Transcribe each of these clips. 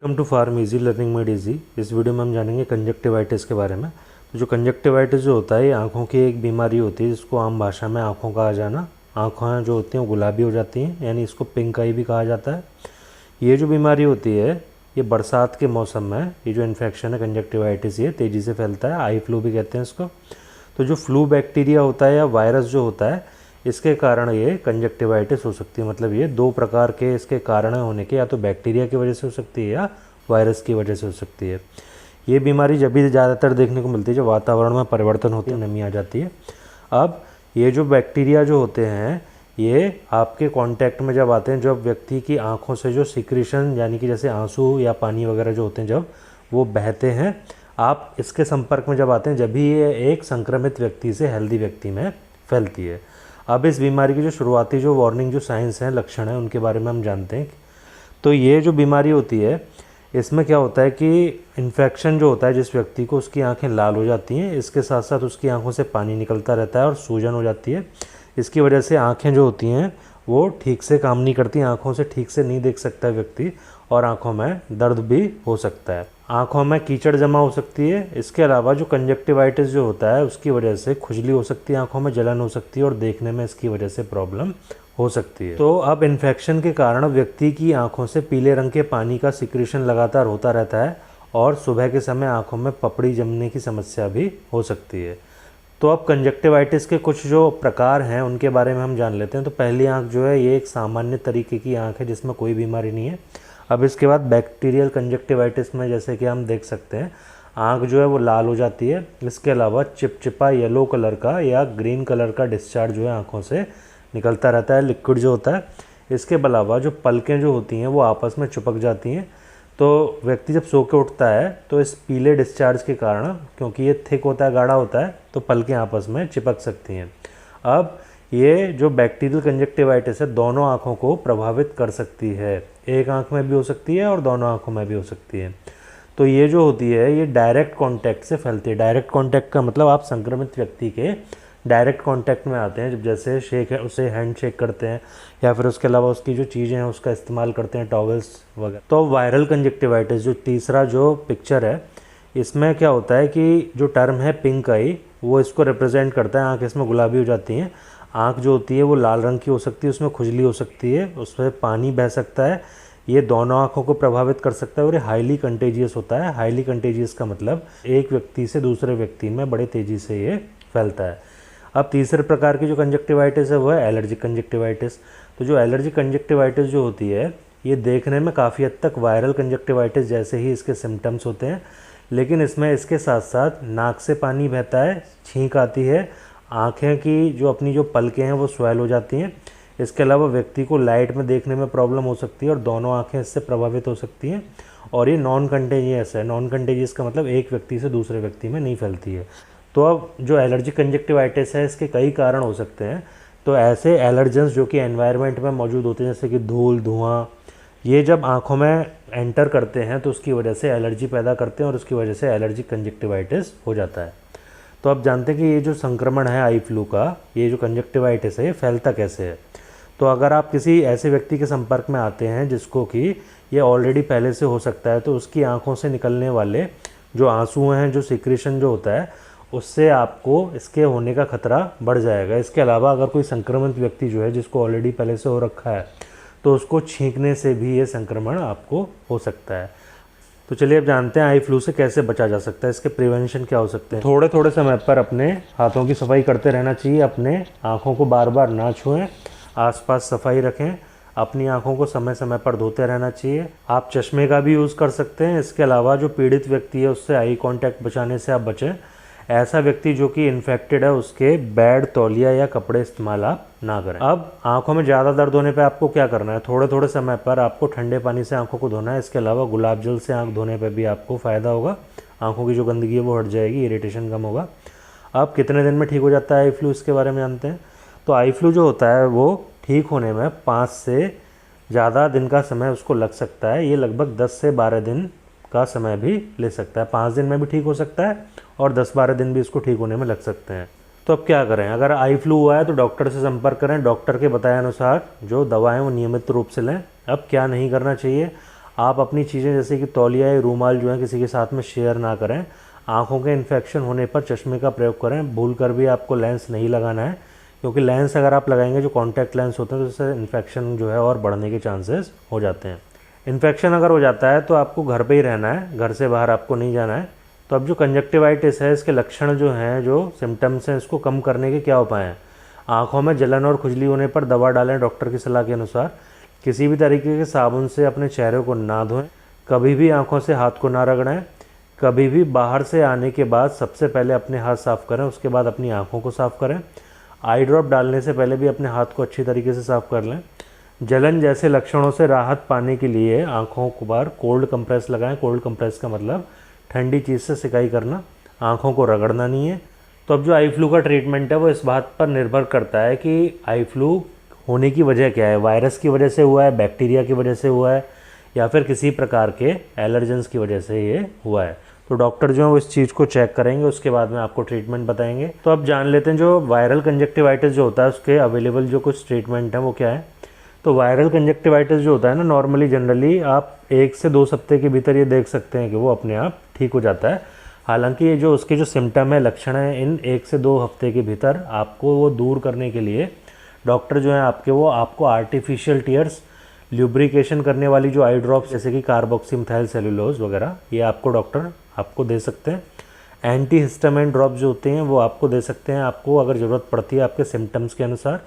Welcome to pharm easy learning made easy. इस video में हम जानेंगे कंजक्टिवाइटिस के बारे में। तो जो कंजक्टिवाइटिस जो होता है ये आँखों की एक बीमारी होती है जिसको आम भाषा में आँखों का आ जाना। आँखें जो होती हैं वो गुलाबी हो जाती हैं, यानी इसको पिंक आई भी कहा जाता है। ये जो बीमारी होती है ये बरसात के मौसम में ये जो इन्फेक्शन है कंजक्टिवाइटिस ये तेज़ी से फैलता है। आई फ्लू भी कहते हैं इसको। तो जो फ्लू बैक्टीरिया होता है या वायरस जो होता है इसके कारण ये कंजक्टिवाइटिस हो सकती है। मतलब ये दो प्रकार के इसके कारण होने के, या तो बैक्टीरिया की वजह से हो सकती है या वायरस की वजह से हो सकती है। ये बीमारी जब भी ज़्यादातर देखने को मिलती है जब वातावरण में परिवर्तन होती है, नमी आ जाती है। अब ये जो बैक्टीरिया जो होते हैं ये आपके कांटेक्ट में जब आते हैं, जब व्यक्ति की आंखों से जो सिक्रीशन यानी कि जैसे आंसू या पानी वगैरह जो होते हैं जब वो बहते हैं, आप इसके संपर्क में जब आते हैं, जब भी ये एक संक्रमित व्यक्ति से हेल्दी व्यक्ति में फैलती है। अब इस बीमारी की जो शुरुआती जो वार्निंग जो साइंस हैं, लक्षण हैं, उनके बारे में हम जानते हैं। तो ये जो बीमारी होती है इसमें क्या होता है कि इन्फेक्शन जो होता है जिस व्यक्ति को, उसकी आंखें लाल हो जाती हैं, इसके साथ साथ उसकी आंखों से पानी निकलता रहता है और सूजन हो जाती है। इसकी वजह से आंखें जो होती हैं वो ठीक से काम नहीं करती, आंखों से ठीक से नहीं देख सकता व्यक्ति, और आंखों में दर्द भी हो सकता है, आंखों में कीचड़ जमा हो सकती है। इसके अलावा जो कंजक्टिवाइटिस जो होता है उसकी वजह से खुजली हो सकती है, आंखों में जलन हो सकती है और देखने में इसकी वजह से प्रॉब्लम हो सकती है। तो अब इन्फेक्शन के कारण व्यक्ति की आंखों से पीले रंग के पानी का सिक्रीशन लगातार होता रहता है और सुबह के समय आंखों में पपड़ी जमने की समस्या भी हो सकती है। तो अब कंजक्टिवाइटिस के कुछ जो प्रकार हैं उनके बारे में हम जान लेते हैं। तो पहली आंख जो है ये एक सामान्य तरीके की आंख है जिसमें कोई बीमारी नहीं है। अब इसके बाद बैक्टीरियल कंजक्टिवाइटिस में जैसे कि हम देख सकते हैं आंख जो है वो लाल हो जाती है। इसके अलावा चिपचिपा येलो कलर का या ग्रीन कलर का डिस्चार्ज जो है आंखों से निकलता रहता है, लिक्विड जो होता है। इसके अलावा जो पलकें जो होती हैं वो आपस में चिपक जाती हैं। तो व्यक्ति जब सो के उठता है तो इस पीले डिस्चार्ज के कारण, क्योंकि ये थिक होता है, गाढ़ा होता है, तो पलकें आपस में चिपक सकती हैं। अब ये जो बैक्टीरियल कंजक्टिवाइटिस है दोनों आँखों को प्रभावित कर सकती है, एक आँख में भी हो सकती है और दोनों आँखों में भी हो सकती है। तो ये जो होती है ये डायरेक्ट कांटेक्ट से फैलती है। डायरेक्ट कांटेक्ट का मतलब आप संक्रमित व्यक्ति के डायरेक्ट कांटेक्ट में आते हैं, जब जैसे शेक है उससे हैंड शेक करते हैं या फिर उसके अलावा उसकी जो चीज़ें हैं उसका इस्तेमाल करते हैं, टॉवल्स वगैरह। तो वायरल कंजक्टिवाइटिस जो तीसरा जो पिक्चर है इसमें क्या होता है कि जो टर्म है पिंक आई वो इसको रिप्रेजेंट करता है। आँख इसमें गुलाबी हो जाती हैं, आँख जो होती है वो लाल रंग की हो सकती है, उसमें खुजली हो सकती है, उसमें पानी बह सकता है। ये दोनों आँखों को प्रभावित कर सकता है और ये हाईली कंटेजियस होता है। हाईली कंटेजियस का मतलब एक व्यक्ति से दूसरे व्यक्ति में बड़े तेज़ी से ये फैलता है। अब तीसरे प्रकार की जो कंजक्टिवाइटिस है वो है एलर्जिक कंजक्टिवाइटिस। तो जो एलर्जिक कंजक्टिवाइटिस जो होती है ये देखने में काफ़ी हद तक वायरल कंजक्टिवाइटिस जैसे ही इसके सिम्टम्स होते हैं, लेकिन इसमें इसके साथ साथ नाक से पानी बहता है, छींक आती है, आँखें की जो अपनी जो पलकें हैं वो स्वेल हो जाती हैं। इसके अलावा व्यक्ति को लाइट में देखने में प्रॉब्लम हो सकती है और दोनों आँखें इससे प्रभावित हो सकती हैं। और ये नॉन कंटेजियस है। नॉन कंटेजियस का मतलब एक व्यक्ति से दूसरे व्यक्ति में नहीं फैलती है। तो अब जो एलर्जिक कंजक्टिवाइटिस है इसके कई कारण हो सकते हैं। तो ऐसे एलर्जेंस जो कि एनवायरनमेंट में मौजूद होते हैं जैसे कि धूल, धुआं, ये जब आँखों में एंटर करते हैं तो उसकी वजह से एलर्जी पैदा करते हैं और उसकी वजह से एलर्जिक कंजक्टिवाइटिस हो जाता है। तो अब जानते हैं कि ये जो संक्रमण है आई फ्लू का, ये जो कंजक्टिवाइटिस है ये फैलता कैसे है। तो अगर आप किसी ऐसे व्यक्ति के संपर्क में आते हैं जिसको कि ये ऑलरेडी पहले से हो सकता है, तो उसकी आँखों से निकलने वाले जो आंसू हैं, जो सिक्रीशन जो होता है, उससे आपको इसके होने का खतरा बढ़ जाएगा। इसके अलावा अगर कोई संक्रमित व्यक्ति जो है जिसको ऑलरेडी पहले से हो रखा है तो उसको छींकने से भी ये संक्रमण आपको हो सकता है। तो चलिए अब जानते हैं आई फ्लू से कैसे बचा जा सकता है, इसके प्रिवेंशन क्या हो सकते हैं। थोड़े थोड़े समय पर अपने हाथों की सफाई करते रहना चाहिए, अपने आँखों को बार बार ना छुएं, आसपास सफाई रखें, अपनी आंखों को समय समय पर धोते रहना चाहिए। आप चश्मे का भी यूज़ कर सकते हैं। इसके अलावा जो पीड़ित व्यक्ति है उससे आई कांटेक्ट बचाने से आप बचें। ऐसा व्यक्ति जो कि इन्फेक्टेड है उसके बेड, तौलिया या कपड़े इस्तेमाल आप ना करें। अब आंखों में ज़्यादा दर्द होने पे आपको क्या करना है, थोड़े थोड़े समय पर आपको ठंडे पानी से आंखों को धोना है। इसके अलावा गुलाब जल से आंख धोने पे भी आपको फ़ायदा होगा, आंखों की जो गंदगी है वो हट जाएगी, इरिटेशन कम होगा। अब कितने दिन में ठीक हो जाता है आई फ्लू, इसके बारे में जानते हैं। तो आई फ्लू जो होता है वो ठीक होने में 5 से ज़्यादा दिन का समय उसको लग सकता है। ये लगभग 10 से 12 दिन का समय भी ले सकता है। 5 दिन में भी ठीक हो सकता है और 10-12 दिन भी इसको ठीक होने में लग सकते हैं। तो अब क्या करें, अगर आई फ्लू हुआ है तो डॉक्टर से संपर्क करें, डॉक्टर के बताए अनुसार जो दवाएं वो नियमित रूप से लें। अब क्या नहीं करना चाहिए, आप अपनी चीज़ें जैसे कि तौलिया या रूमाल जो है किसी के साथ में शेयर ना करें। आँखों के इन्फेक्शन होने पर चश्मे का प्रयोग करें। भूल कर भी आपको लेंस नहीं लगाना है, क्योंकि लेंस अगर आप लगाएंगे जो कॉन्टैक्ट लेंस होते हैं तो उससे इन्फेक्शन जो है और बढ़ने के चांसेस हो जाते हैं। इन्फेक्शन अगर हो जाता है तो आपको घर पे ही रहना है, घर से बाहर आपको नहीं जाना है। तो अब जो कंजक्टिवाइटिस है इसके लक्षण जो हैं, जो सिम्टम्स हैं, इसको कम करने के क्या उपाय हैं। आँखों में जलन और खुजली होने पर दवा डालें डॉक्टर की सलाह के अनुसार। किसी भी तरीके के साबुन से अपने चेहरे को ना धोएं। कभी भी आँखों से हाथ को ना रगड़ें। कभी भी बाहर से आने के बाद सबसे पहले अपने हाथ साफ़ करें, उसके बाद अपनी आँखों को साफ़ करें। आई ड्रॉप डालने से पहले भी अपने हाथ को अच्छी तरीके से साफ़ कर लें। जलन जैसे लक्षणों से राहत पाने के लिए आँखों को बार कोल्ड कंप्रेस लगाएं। कोल्ड कंप्रेस का मतलब ठंडी चीज़ से सिकाई करना, आँखों को रगड़ना नहीं है। तो अब जो आई फ्लू का ट्रीटमेंट है वो इस बात पर निर्भर करता है कि आई फ्लू होने की वजह क्या है। वायरस की वजह से हुआ है, बैक्टीरिया की वजह से हुआ है, या फिर किसी प्रकार के एलर्जेंस की वजह से ये हुआ है। तो डॉक्टर जो है वो इस चीज़ को चेक करेंगे, उसके बाद में आपको ट्रीटमेंट बताएंगे। तो अब जान लेते हैं जो वायरल कंजक्टिवाइटिस जो होता है उसके अवेलेबल जो कुछ ट्रीटमेंट हैं वो क्या है। तो वायरल कंजक्टिवाइटिस जो होता है ना, नॉर्मली जनरली आप 1 से 2 हफ्ते के भीतर ये देख सकते हैं कि वो अपने आप ठीक हो जाता है। हालांकि ये जो उसके जो सिम्टम है, लक्षण है, इन 1 से 2 हफ्ते के भीतर आपको वो दूर करने के लिए डॉक्टर जो है आपको आर्टिफिशियल टीयर्स, ल्यूब्रिकेशन करने वाली जो आई ड्रॉप्स जैसे कि कार्बोक्सीमेथाइल सेलुलोज वगैरह, ये आपको डॉक्टर आपको दे सकते हैं। एंटी हिस्टामाइन ड्रॉप जो होते हैं वो आपको दे सकते हैं, आपको अगर ज़रूरत पड़ती है आपके सिम्टम्स के अनुसार।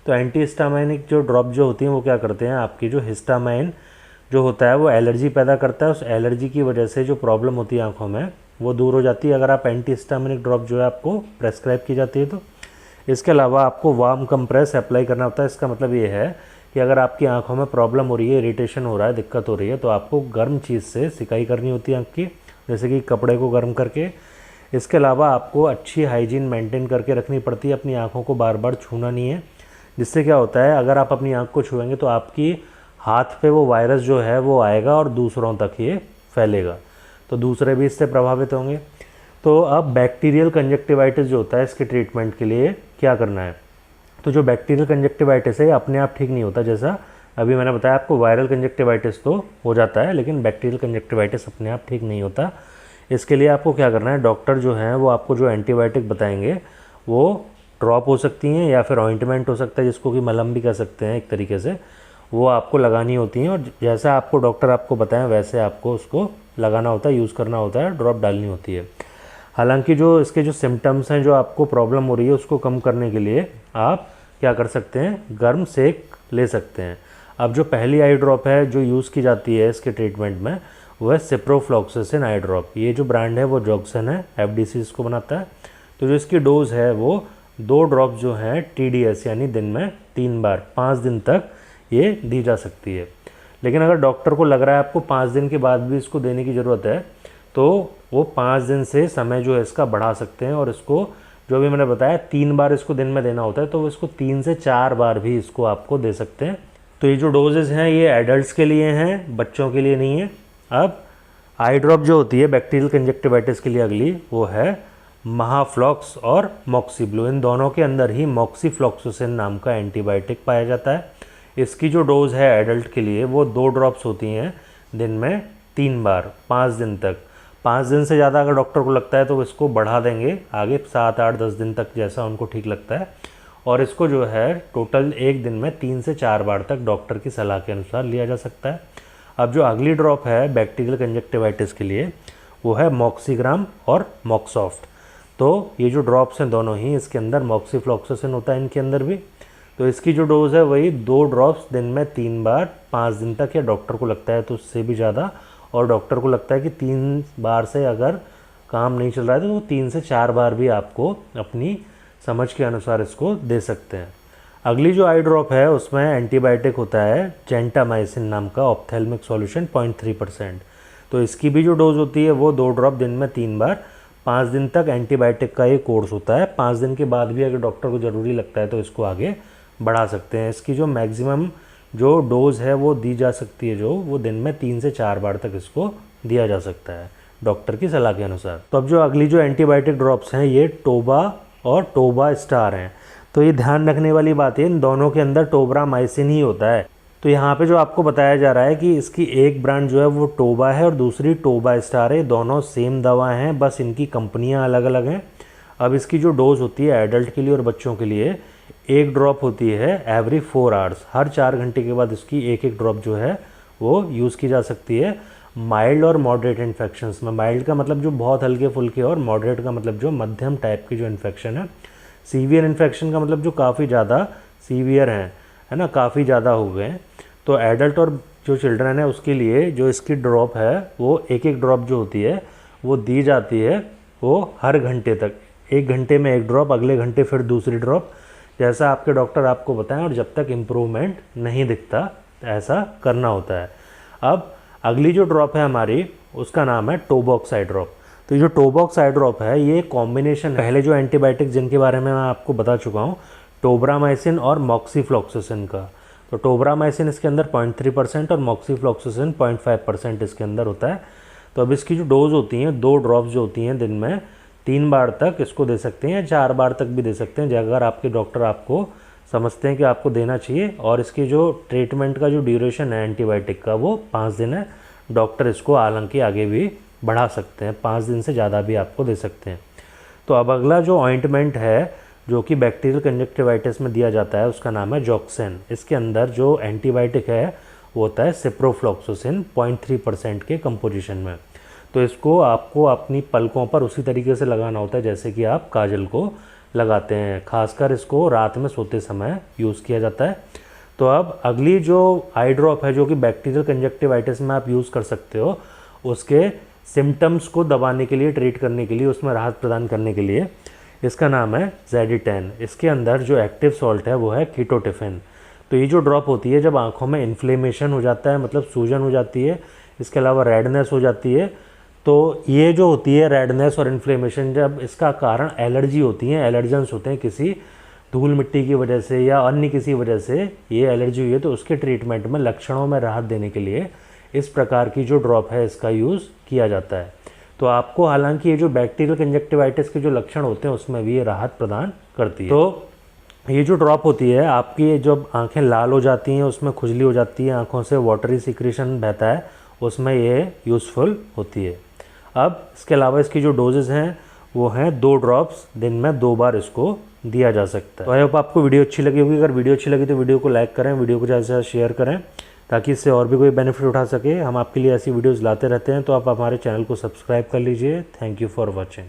तो एंटी हिस्टामाइनिक जो ड्रॉप जो होती हैं वो क्या करते हैं, आपकी जो हिस्टामाइन जो होता है वो एलर्जी पैदा करता है। उस एलर्जी की वजह से जो प्रॉब्लम होती है आँखों में वो दूर हो जाती है अगर आप एंटी हिस्टामाइनिक ड्रॉप जो है आपको प्रेस्क्राइब की जाती है तो। इसके अलावा आपको वार्म कंप्रेस अप्लाई करना होता है। इसका मतलब ये है कि अगर आपकी आंखों में प्रॉब्लम हो रही है, इरिटेशन हो रहा है, दिक्कत हो रही है, तो आपको गर्म चीज़ से सिकाई करनी होती है आँख की, जैसे कि कपड़े को गर्म करके। इसके अलावा आपको अच्छी हाइजीन मेंटेन करके रखनी पड़ती है। अपनी आँखों को बार बार छूना नहीं है, जिससे क्या होता है अगर आप अपनी आँख को छुएंगे तो आपकी हाथ पे वो वायरस जो है वो आएगा और दूसरों तक ये फैलेगा, तो दूसरे भी इससे प्रभावित होंगे। तो अब बैक्टीरियल कंजक्टिवाइटिस जो होता है इसके ट्रीटमेंट के लिए क्या करना है। तो जो बैक्टीरियल कंजक्टिवाइटिस है अपने आप ठीक नहीं होता, जैसा अभी मैंने बताया आपको वायरल कंजक्टिवाइटिस तो हो जाता है, लेकिन बैक्टीरियल कंजक्टिवाइटिस अपने आप ठीक नहीं होता। इसके लिए आपको क्या करना है, डॉक्टर जो हैं वो आपको जो एंटीबायोटिक बताएंगे वो ड्रॉप हो सकती हैं या फिर ऑइंटमेंट हो सकता है, जिसको कि मलहम भी कह सकते हैं एक तरीके से, वो आपको लगानी होती हैं। और जैसा आपको डॉक्टर आपको बताएं वैसे आपको उसको लगाना होता है, यूज़ करना होता है, ड्रॉप डालनी होती है। हालांकि जो इसके जो सिम्टम्स हैं, जो आपको प्रॉब्लम हो रही है उसको कम करने के लिए आप क्या कर सकते हैं, गर्म सेक ले सकते हैं। अब जो पहली आई ड्रॉप है जो यूज़ की जाती है इसके ट्रीटमेंट में वो है सिप्रोफ्लॉक्सासिन आई ड्रॉप। ये जो ब्रांड है वो जॉक्सन है, एफडीसी इसको बनाता है। तो जो इसकी डोज़ है वो 2 ड्रॉप जो हैं TDS यानी दिन में 3 बार 5 दिन तक ये दी जा सकती है। लेकिन अगर डॉक्टर को लग रहा है आपको 5 दिन के बाद भी इसको देने की ज़रूरत है तो वो 5 दिन से समय जो है इसका बढ़ा सकते हैं, और इसको जो भी मैंने बताया 3 बार इसको दिन में देना होता है, तो वो इसको 3 से 4 बार भी इसको आपको दे सकते हैं। तो ये जो डोजेज़ हैं ये एडल्ट्स के लिए हैं, बच्चों के लिए नहीं है। अब आई ड्रॉप जो होती है बैक्टीरियल कंजक्टिवाइटिस के लिए अगली वो है महाफ्लॉक्स और मॉक्सीब्लो। इन दोनों के अंदर ही मॉक्सीफ्लॉक्सासिन नाम का एंटीबायोटिक पाया जाता है। इसकी जो डोज़ है एडल्ट के लिए वो 2 ड्रॉप्स होती हैं दिन में 3 बार 5 दिन तक। 5 दिन से ज़्यादा अगर डॉक्टर को लगता है तो इसको बढ़ा देंगे आगे 7, 8, 10 दिन तक, जैसा उनको ठीक लगता है। और इसको जो है टोटल एक दिन में 3 से 4 बार तक डॉक्टर की सलाह के अनुसार लिया जा सकता है। अब जो अगली ड्रॉप है बैक्टीरियल कंजक्टिवाइटिस के लिए वो है मॉक्सीग्राम और मॉक्सॉफ्ट। तो ये जो ड्रॉप्स हैं दोनों ही, इसके अंदर मॉक्सीफ्लॉक्सासिन होता है इनके अंदर भी। तो इसकी जो डोज़ है वही 2 ड्रॉप्स दिन में 3 बार 5 दिन तक, या डॉक्टर को लगता है तो उससे भी ज़्यादा, और डॉक्टर को लगता है कि 3 बार से अगर काम नहीं चल रहा है तो 3 से 4 बार भी आपको अपनी समझ के अनुसार इसको दे सकते हैं। अगली जो आई ड्रॉप है उसमें एंटीबायोटिक होता है जेंटामाइसिन नाम का ऑप्थेल्मिक सॉल्यूशन 0.3%। तो इसकी भी जो डोज़ होती है वो 2 ड्रॉप दिन में 3 बार 5 दिन तक एंटीबायोटिक का ये कोर्स होता है। 5 दिन के बाद भी अगर डॉक्टर को ज़रूरी लगता है तो इसको आगे बढ़ा सकते हैं। इसकी जो मैक्सिमम जो डोज़ है वो दी जा सकती है, जो वो दिन में 3 से 4 बार तक इसको दिया जा सकता है डॉक्टर की सलाह के अनुसार। तो अब जो अगली जो एंटीबायोटिक ड्रॉप्स हैं ये टोबा और टोबा स्टार हैं। तो ये ध्यान रखने वाली बात है, इन दोनों के अंदर टोब्रामाइसिन ही होता है। तो यहाँ पे जो आपको बताया जा रहा है कि इसकी एक ब्रांड जो है वो टोबा है और दूसरी टोबा स्टार है। दोनों सेम दवा हैं, बस इनकी कंपनियाँ अलग अलग हैं। अब इसकी जो डोज होती है एडल्ट के लिए और बच्चों के लिए, एक ड्रॉप होती है एवरी 4 आवर्स। हर 4 घंटे के बाद इसकी एक एक ड्रॉप जो है वो यूज़ की जा सकती है माइल्ड और मॉडरेट इन्फेक्शंस में। माइल्ड का मतलब जो बहुत हल्के फुल्के और मॉडरेट का मतलब जो मध्यम टाइप की जो इन्फेक्शन है। सीवियर इन्फेक्शन का मतलब जो काफ़ी ज़्यादा सीवियर हैं, है ना, काफ़ी ज़्यादा हो गए हैं। तो एडल्ट और जो चिल्ड्रन है उसके लिए जो इसकी ड्रॉप है वो एक एक ड्रॉप जो होती है वो दी जाती है वो हर घंटे तक। 1 घंटे में एक ड्रॉप, अगले घंटे फिर दूसरी ड्रॉप, जैसा आपके डॉक्टर आपको बताएं, और जब तक इम्प्रूवमेंट नहीं दिखता ऐसा करना होता है। अब अगली जो ड्रॉप है हमारी उसका नाम है टोबॉक्स आई ड्रॉप। तो ये जो टोबॉक्स आई ड्रॉप है ये कॉम्बिनेशन, पहले जो एंटीबायोटिक जिनके बारे में मैं आपको बता चुका हूँ, टोब्रामाइसिन और मॉक्सीफ्लॉक्सासिन का। तो टोब्रामाइसिन इसके अंदर 0.3% और मॉक्सीफ्लॉक्सासिन 0.5% इसके अंदर होता है। तो अब इसकी जो डोज होती हैं, 2 ड्रॉप्स जो होती हैं दिन में 3 बार तक इसको दे सकते हैं या 4 बार तक भी दे सकते हैं, अगर आपके डॉक्टर आपको समझते हैं कि आपको देना चाहिए। और इसकी जो ट्रीटमेंट का जो ड्यूरेशन है एंटीबायोटिक का वो 5 दिन है। डॉक्टर इसको हालांकि आगे भी बढ़ा सकते हैं, 5 दिन से ज़्यादा भी आपको दे सकते हैं। तो अब अगला जो ऑइंटमेंट है जो कि बैक्टीरियल कंजक्टिवाइटिस में दिया जाता है उसका नाम है जॉक्सेन। इसके अंदर जो एंटीबायोटिक है वो होता है सिप्रोफ्लॉक्सासिन 0.3% के कंपोजिशन में। तो इसको आपको अपनी पलकों पर उसी तरीके से लगाना होता है जैसे कि आप काजल को लगाते हैं। खासकर इसको रात में सोते समय यूज़ किया जाता है। तो अब अगली जो आई ड्रॉप है जो कि बैक्टीरियल कंजक्टिवाइटिस में आप यूज़ कर सकते हो, उसके सिम्टम्स को दबाने के लिए, ट्रीट करने के लिए, उसमें राहत प्रदान करने के लिए, इसका नाम है ज़ेडिटेन। इसके अंदर जो एक्टिव सॉल्ट है वो है कीटोटिफिन। तो ये जो ड्रॉप होती है जब आँखों में इन्फ्लेमेशन हो जाता है, मतलब सूजन हो जाती है, इसके अलावा रेडनेस हो जाती है, तो ये जो होती है रेडनेस और इन्फ्लेमेशन, जब इसका कारण एलर्जी होती है, एलर्जेंस होते हैं, किसी धूल मिट्टी की वजह से या अन्य किसी वजह से ये एलर्जी हुई है, तो उसके ट्रीटमेंट में, लक्षणों में राहत देने के लिए इस प्रकार की जो ड्रॉप है इसका यूज़ किया जाता है। तो आपको हालांकि ये जो बैक्टीरियल कंजक्टिवाइटिस के जो लक्षण होते हैं उसमें भी ये राहत प्रदान करती है। तो ये जो ड्रॉप होती है आपकी, जब आंखें लाल हो जाती हैं, उसमें खुजली हो जाती है, आंखों से वाटरी सिक्रीशन बहता है, उसमें ये यूज़फुल होती है। अब इसके अलावा इसकी जो डोजेज़ हैं वो हैं 2 ड्रॉप्स, दिन में 2 बार इसको दिया जा सकता है। तो आई होप आपको वीडियो अच्छी लगी होगी। अगर वीडियो अच्छी लगी तो वीडियो को लाइक करें, वीडियो को ज़्यादा से ज़्यादा शेयर करें ताकि इससे और भी कोई बेनिफिट उठा सके। हम आपके लिए ऐसी वीडियोज़ लाते रहते हैं, तो आप हमारे चैनल को सब्सक्राइब कर लीजिए। Thank you for watching.